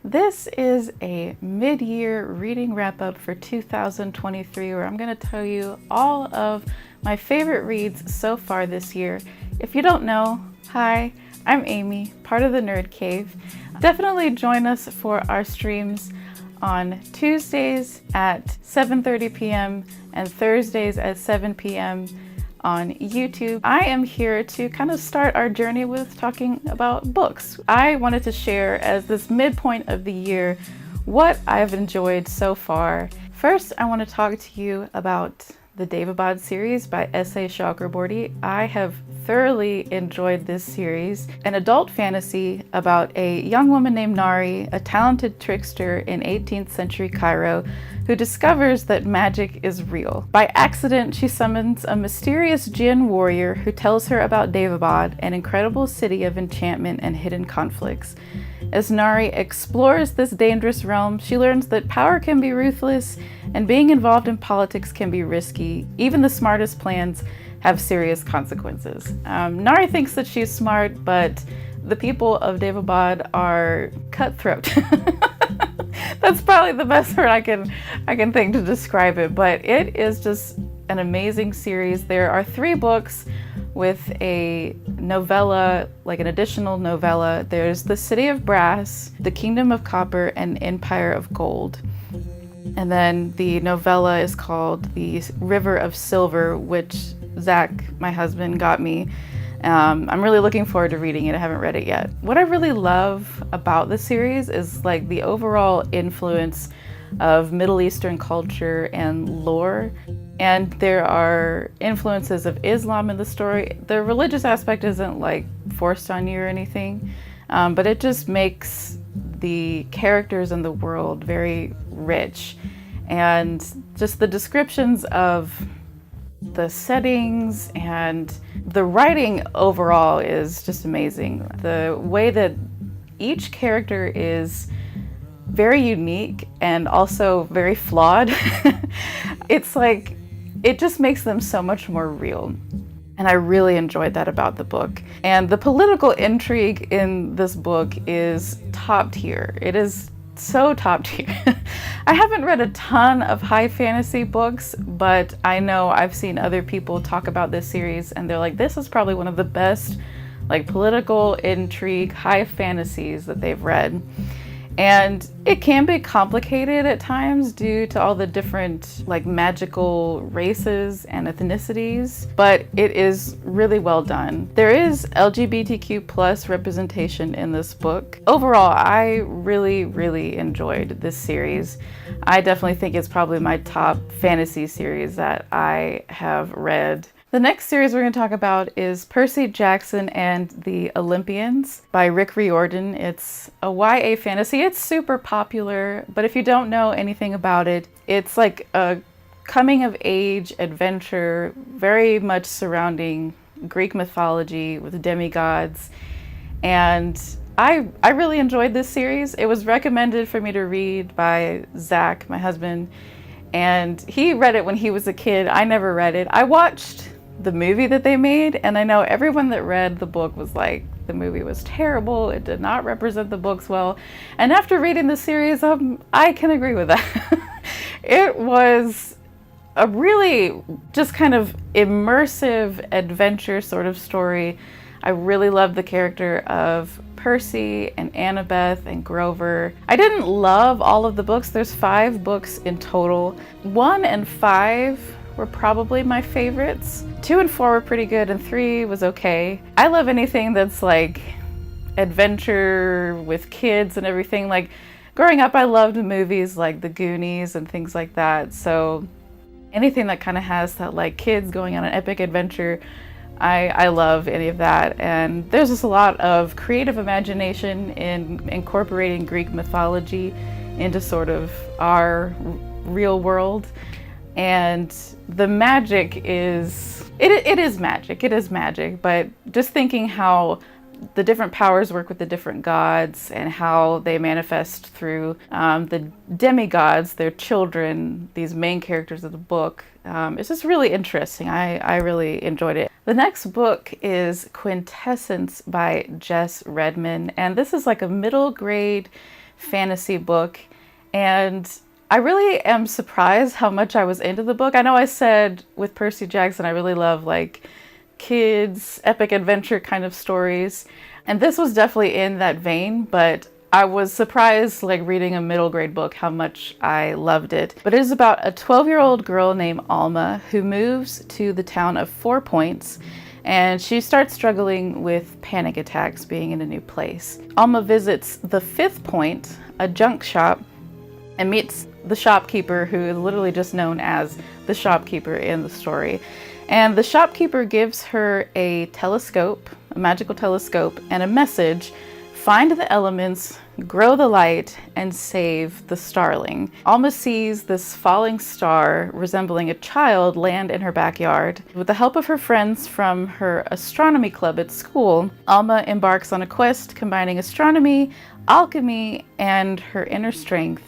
This is a mid-year reading wrap-up for 2023 where I'm going to tell you all of my favorite reads so far this year. If you don't know, hi, I'm Amy, part of the Nerd Cave. Definitely join us for our streams on Tuesdays at 7:30 p.m. and Thursdays at 7 p.m. on YouTube. I am here to kind of start our journey with talking about books. I wanted to share as this midpoint of the year what I've enjoyed so far. First, I want to talk to you about the Davod series by S.A. Chakraborty. I have thoroughly enjoyed this series, an adult fantasy about a young woman named Nari, a talented trickster in 18th century Cairo, who discovers that magic is real. By accident, she summons a mysterious Jinn warrior who tells her about Davod, an incredible city of enchantment and hidden conflicts. As Nari explores this dangerous realm, she learns that power can be ruthless and being involved in politics can be risky. Even the smartest plans have serious consequences. Nari thinks that she's smart, but the people of Davod are cutthroat. That's probably the best word I can think to describe it, but it is just an amazing series. There are 3 books with a novella, like an additional novella. There's The City of Brass, The Kingdom of Copper, and Empire of Gold. And then the novella is called The River of Silver, which Zach, my husband, got me. I'm really looking forward to reading it. I haven't read it yet. What I really love about the series is like the overall influence of Middle Eastern culture and lore. And there are influences of Islam in the story. The religious aspect isn't like forced on you or anything, but it just makes the characters in the world very rich. And just the descriptions of the settings and the writing overall is just amazing. The way that each character is very unique and also very flawed. It's like, it just makes them so much more real. And I really enjoyed that about the book. And the political intrigue in this book is top tier. It is so top tier. I haven't read a ton of high fantasy books, but I know I've seen other people talk about this series and they're like, this is probably one of the best like political intrigue high fantasies that they've read. And it can be complicated at times due to all the different like magical races and ethnicities, but it is really well done. There is LGBTQ plus representation in this book. Overall, I really enjoyed this series. I definitely think it's probably my top fantasy series that I have read. The next series we're going to talk about is Percy Jackson and the Olympians by Rick Riordan. It's a YA fantasy. It's super popular, but if you don't know anything about it, it's like a coming of age adventure, very much surrounding Greek mythology with demigods. And I really enjoyed this series. It was recommended for me to read by Zach, my husband, and he read it when he was a kid. I never read it. I watched the movie that they made, and I know everyone that read the book was like, the movie was terrible, it did not represent the books well. And after reading the series, I can agree with that. It was a really just kind of immersive adventure sort of story. I really loved the character of Percy and Annabeth and Grover. I didn't love all of the books. There's 5 books in total. 1 and 5 were probably my favorites. 2 and 4 were pretty good, and 3 was okay. I love anything that's like adventure with kids and everything. Like growing up, I loved movies like The Goonies and things like that. So anything that kind of has that like kids going on an epic adventure, I love any of that. And there's just a lot of creative imagination in incorporating Greek mythology into sort of our real world. And the magic is, it is magic, but just thinking how the different powers work with the different gods and how they manifest through the demigods, their children, these main characters of the book. It's just really interesting. I really enjoyed it. The next book is Quintessence by Jess Redman, and this is like a middle grade fantasy book. And I really am surprised how much I was into the book. I know I said with Percy Jackson, I really love like kids, epic adventure kind of stories. And this was definitely in that vein, but I was surprised, like reading a middle grade book, how much I loved it. But it is about a 12-year-old girl named Alma who moves to the town of 4 Points, and she starts struggling with panic attacks being in a new place. Alma visits the 5th Point, a junk shop, and meets the shopkeeper, who is literally just known as the shopkeeper in the story. And the shopkeeper gives her a telescope, a magical telescope, and a message: find the elements, grow the light, and save the starling. Alma sees this falling star resembling a child land in her backyard. With the help of her friends from her astronomy club at school, Alma embarks on a quest combining astronomy, alchemy, and her inner strength.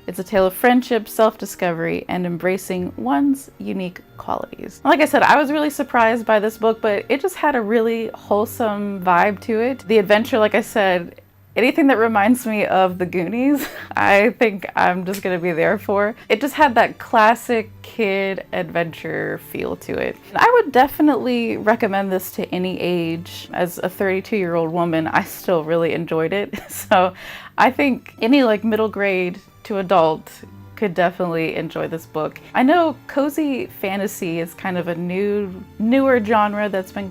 It's a tale of friendship, self-discovery, and embracing one's unique qualities. Like I said, I was really surprised by this book, but it just had a really wholesome vibe to it. The adventure, like I said, anything that reminds me of the Goonies, I think I'm just gonna be there for. It just had that classic kid adventure feel to it. I would definitely recommend this to any age. As a 32-year-old woman, I still really enjoyed it. So I think any like middle grade to adult could definitely enjoy this book. I know cozy fantasy is kind of a newer genre that's been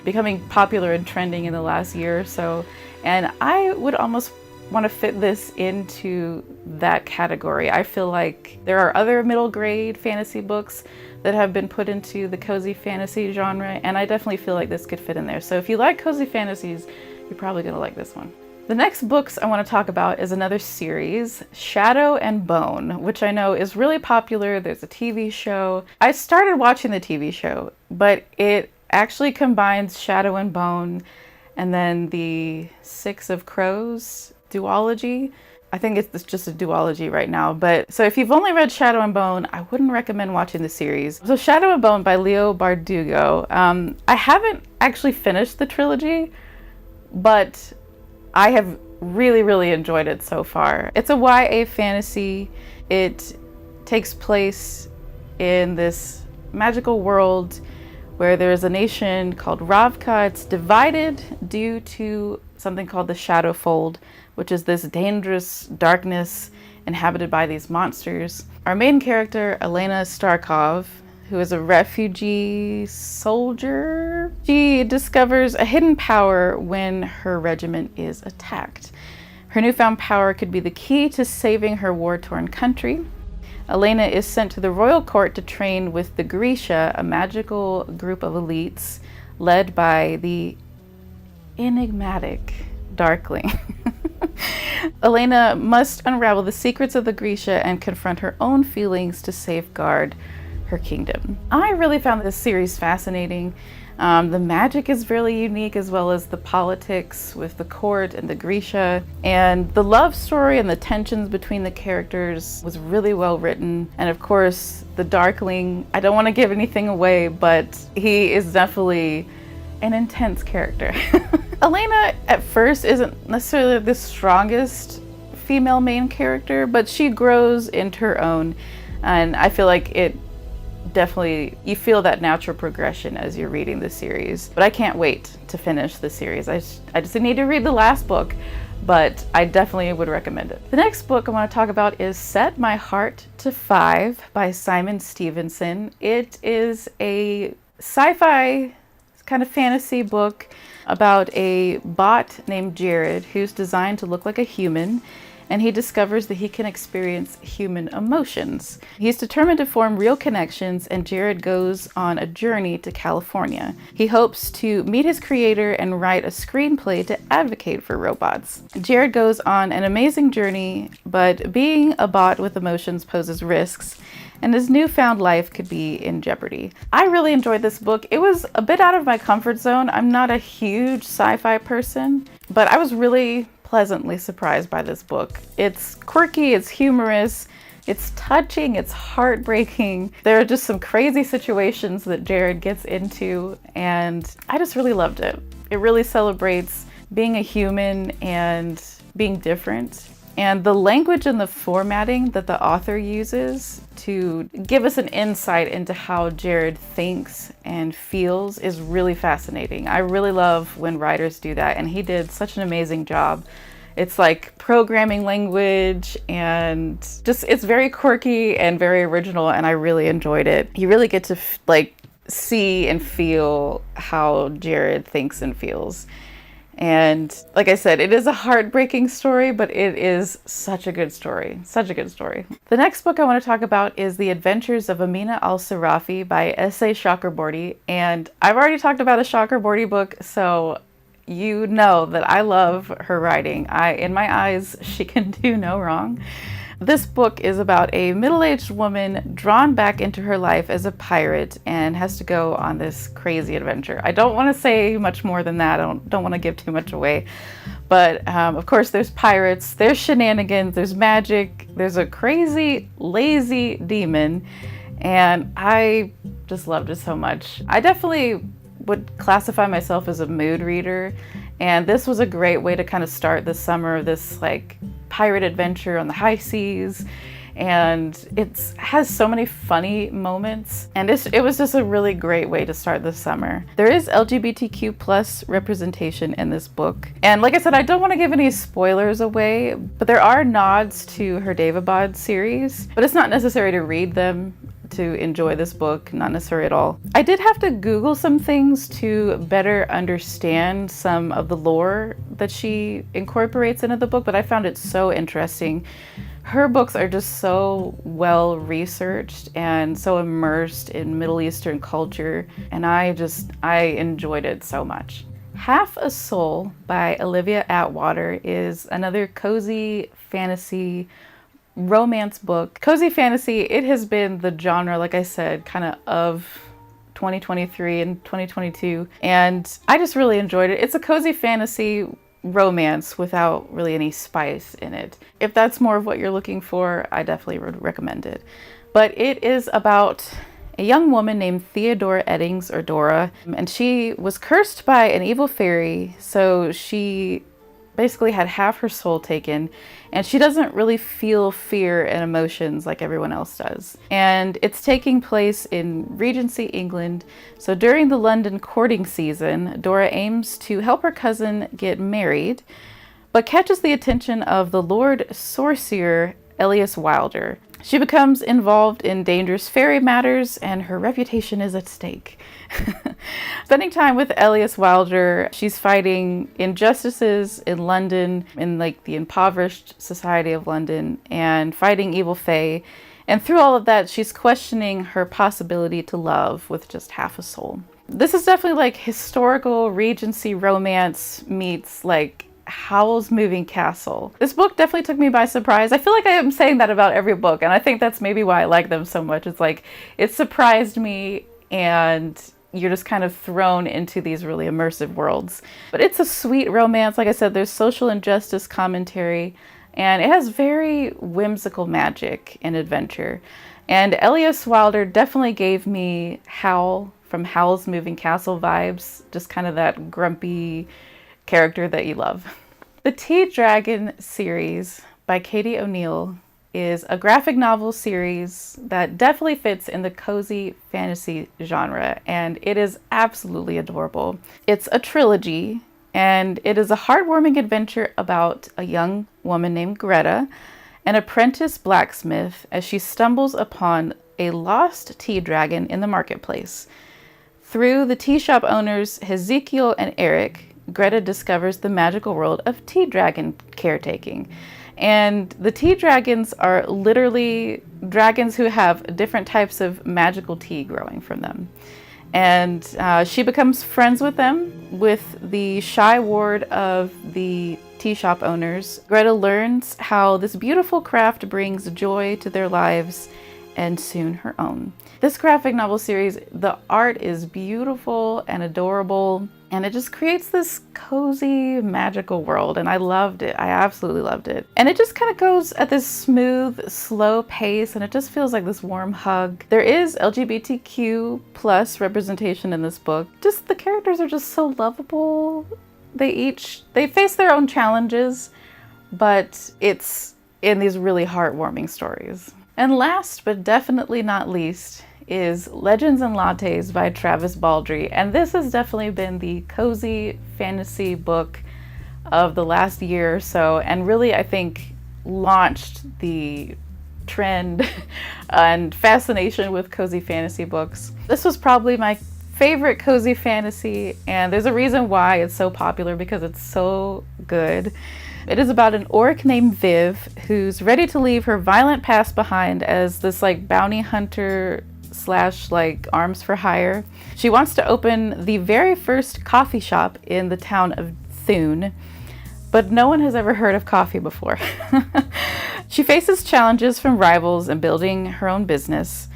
becoming popular and trending in the last year or so, and I would almost want to fit this into that category. I feel like there are other middle grade fantasy books that have been put into the cozy fantasy genre, and I definitely feel like this could fit in there. So if you like cozy fantasies, you're probably gonna like this one. The next books I want to talk about is another series, Shadow and Bone, which I know is really popular. There's a TV show. I started watching the TV show, but it actually combines Shadow and Bone and then the Six of Crows duology. I think it's just a duology right now, but so if you've only read Shadow and Bone, I wouldn't recommend watching the series. So Shadow and Bone by Leo Bardugo. I haven't actually finished the trilogy, but I have really enjoyed it so far. It's a YA fantasy. It takes place in this magical world where there's a nation called Ravka. It's divided due to something called the Shadow Fold, which is this dangerous darkness inhabited by these monsters. Our main character, Elena Starkov, who is a refugee soldier, she discovers a hidden power when her regiment is attacked. Her newfound power could be the key to saving her war-torn country. Elena is sent to the royal court to train with the Grisha, a magical group of elites led by the enigmatic Darkling. Elena must unravel the secrets of the Grisha and confront her own feelings to safeguard her kingdom. I really found this series fascinating. The magic is really unique, as well as the politics with the court and the Grisha, and the love story and the tensions between the characters was really well written. And of course, the Darkling, I don't want to give anything away, but he is definitely an intense character. Elena at first isn't necessarily the strongest female main character, but she grows into her own, and I feel like it definitely, you feel that natural progression as you're reading the series. But I can't wait to finish the series. I just need to read the last book, but I definitely would recommend it. The next book I want to talk about is Set My Heart to 5 by Simon Stevenson. It is a sci-fi kind of fantasy book about a bot named Jared who's designed to look like a human, and he discovers that he can experience human emotions. He's determined to form real connections, and Jared goes on a journey to California. He hopes to meet his creator and write a screenplay to advocate for robots. Jared goes on an amazing journey, but being a bot with emotions poses risks, and his newfound life could be in jeopardy. I really enjoyed this book. It was a bit out of my comfort zone. I'm not a huge sci-fi person, but I was really pleasantly surprised by this book. It's quirky, it's humorous, it's touching, it's heartbreaking. There are just some crazy situations that Jared gets into, and I just really loved it. It really celebrates being a human and being different. And the language and the formatting that the author uses to give us an insight into how Jared thinks and feels is really fascinating. I really love when writers do that, and he did such an amazing job. It's like programming language, and just it's very quirky and very original, and I really enjoyed it. You really get to see and feel how Jared thinks and feels. And like I said, it is a heartbreaking story, but it is such a good story. Such a good story. The next book I want to talk about is The Adventures of Amina al-Serafi by S.A. Chakraborty. And I've already talked about a Chakraborty book, so you know that I love her writing. In my eyes, she can do no wrong. This book is about a middle-aged woman drawn back into her life as a pirate and has to go on this crazy adventure. I don't want to say much more than that. I don't want to give too much away. But of course, there's pirates, there's shenanigans, there's magic, there's a crazy, lazy demon, and I just loved it so much. I definitely would classify myself as a mood reader, and this was a great way to kind of start the summer of this pirate adventure on the high seas. And it has so many funny moments, and it was just a really great way to start the summer. There is LGBTQ plus representation in this book, and like I said, I don't want to give any spoilers away, but there are nods to her Davod series, but it's not necessary to read them to enjoy this book, not necessary at all. I did have to Google some things to better understand some of the lore that she incorporates into the book, but I found it so interesting. Her books are just so well researched and so immersed in Middle Eastern culture, and I enjoyed it so much. Half a Soul by Olivia Atwater is another cozy fantasy romance book. Cozy fantasy, it has been the genre, like I said, kind of 2023 and 2022, and I just really enjoyed it. It's a cozy fantasy romance without really any spice in it. If that's more of what you're looking for, I definitely would recommend it. But it is about a young woman named Theodora Eddings, or Dora, and she was cursed by an evil fairy, so she basically had half her soul taken, and she doesn't really feel fear and emotions like everyone else does. And it's taking place in Regency, England. So during the London courting season, Dora aims to help her cousin get married, but catches the attention of the Lord Sorcerer Elias Wilder. She becomes involved in dangerous fairy matters, and her reputation is at stake. Spending time with Elias Wilder, she's fighting injustices in London, in the impoverished society of London, and fighting evil fae. And through all of that, she's questioning her possibility to love with just half a soul. This is definitely historical Regency romance meets Howl's Moving Castle. This book definitely took me by surprise. I feel like I am saying that about every book, and I think that's maybe why I like them so much. It's it surprised me, and you're just kind of thrown into these really immersive worlds. But it's a sweet romance. Like I said, there's social injustice commentary, and it has very whimsical magic and adventure. And Elias Wilder definitely gave me Howl from Howl's Moving Castle vibes, just kind of that grumpy character that you love. The Tea Dragon series by Katie O'Neill is a graphic novel series that definitely fits in the cozy fantasy genre, and it is absolutely adorable. It's a trilogy, and it is a heartwarming adventure about a young woman named Greta, an apprentice blacksmith, as she stumbles upon a lost tea dragon in the marketplace. Through the tea shop owners Hezekiel and Eric, Greta discovers the magical world of tea dragon caretaking. And the tea dragons are literally dragons who have different types of magical tea growing from them. And she becomes friends with them. With the shy ward of the tea shop owners, Greta learns how this beautiful craft brings joy to their lives and soon her own. This graphic novel series, the art is beautiful and adorable, and it just creates this cozy, magical world, and I loved it. I absolutely loved it. And it just kind of goes at this smooth, slow pace, and it just feels like this warm hug. There is LGBTQ plus representation in this book. Just the characters are just so lovable. They face their own challenges, but it's in these really heartwarming stories. And last but definitely not least is Legends and Lattes by Travis Baldree. And this has definitely been the cozy fantasy book of the last year or so, and really I think launched the trend and fascination with cozy fantasy books. This was probably my favorite cozy fantasy, and there's a reason why it's so popular, because it's so good. It is about an orc named Viv who's ready to leave her violent past behind as this like bounty hunter slash like arms for hire. She wants to open the very first coffee shop in the town of Thune, but no one has ever heard of coffee before. She faces challenges from rivals in building her own business,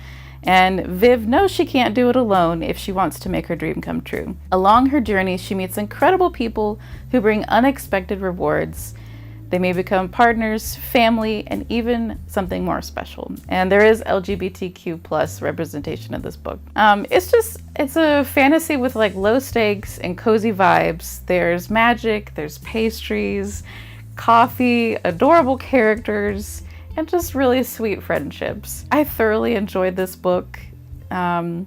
and Viv knows she can't do it alone if she wants to make her dream come true. Along her journey, she meets incredible people who bring unexpected rewards. They may become partners, family, and even something more special. And there is LGBTQ plus representation in this book. It's a fantasy with like low stakes and cozy vibes. There's magic, there's pastries, coffee, adorable characters, and just really sweet friendships. I thoroughly enjoyed this book. Like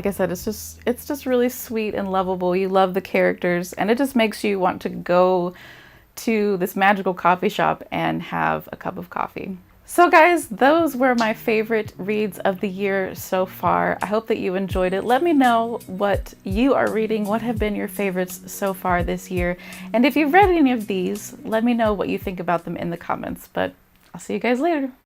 I said, it's just really sweet and lovable. You love the characters, and it just makes you want to go to this magical coffee shop and have a cup of coffee. So guys, those were my favorite reads of the year so far. I hope that you enjoyed it. Let me know what you are reading, what have been your favorites so far this year. And if you've read any of these, let me know what you think about them in the comments. But I'll see you guys later.